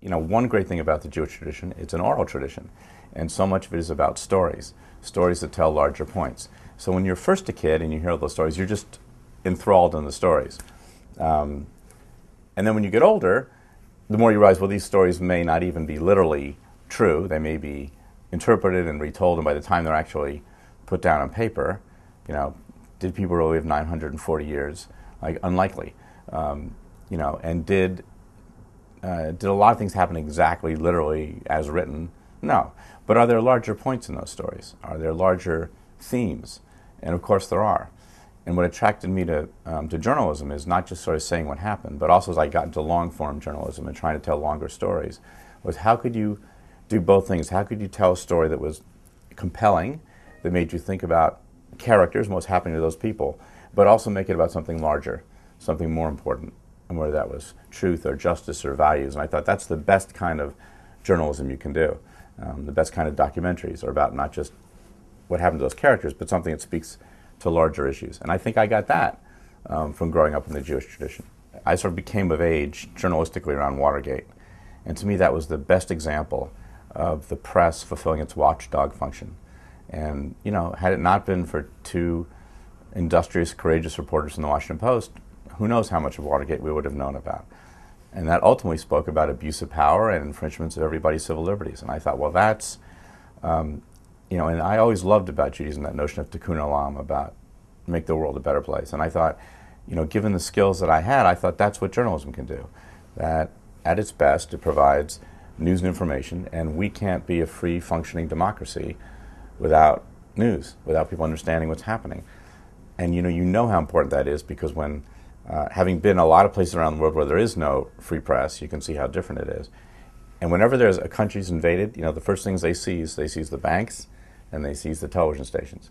You know, one great thing about the Jewish tradition, it's an oral tradition, and so much of it is about stories, stories that tell larger points. So when you're first a kid and you hear those stories, you're just enthralled in the stories. And then when you get older, the more you realize, well, these stories may not even be literally true. They may be interpreted and retold, and by the time they're actually put down on paper, you know, did people really live 940 years? Like, unlikely. You know, and did a lot of things happen exactly, literally, as written? No. But are there larger points in those stories? Are there larger themes? And of course there are. And what attracted me to journalism is not just sort of saying what happened, but also as I got into long-form journalism and trying to tell longer stories, was how could you do both things? How could you tell a story that was compelling, that made you think about characters and what's happening to those people, but also make it about something larger, something more important, and whether that was truth or justice or values. And I thought that's the best kind of journalism you can do. The best kind of documentaries are about not just what happened to those characters, but something that speaks to larger issues. And I think I got that from growing up in the Jewish tradition. I sort of became of age journalistically around Watergate. And to me, that was the best example of the press fulfilling its watchdog function. And, you know, had it not been for two industrious, courageous reporters in the Washington Post, who knows how much of Watergate we would have known about. And that ultimately spoke about abuse of power and infringements of everybody's civil liberties. And I thought, well, that's, you know, and I always loved about Judaism that notion of tikkun olam, about make the world a better place. And I thought, you know, given the skills that I had, I thought that's what journalism can do. That at its best, it provides news and information, and we can't be a free functioning democracy without news, without people understanding what's happening. And you know how important that is, because when having been a lot of places around the world where there is no free press, you can see how different it is. And whenever there's a country's invaded, you know, the first things they seize the banks and they seize the television stations,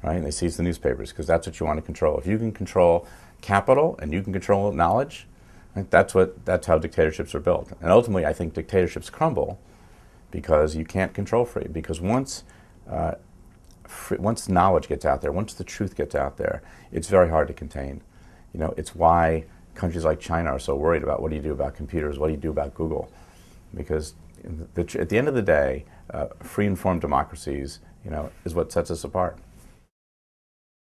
right? And they seize the newspapers, because that's what you want to control. If you can control capital and you can control knowledge, right, that's how dictatorships are built. And ultimately, I think dictatorships crumble because you can't control free. Because once knowledge gets out there, once the truth gets out there, it's very hard to contain. You know, it's why countries like China are so worried about what do you do about computers, what do you do about Google, because at the end of the day, free, informed democracies, you know, is what sets us apart.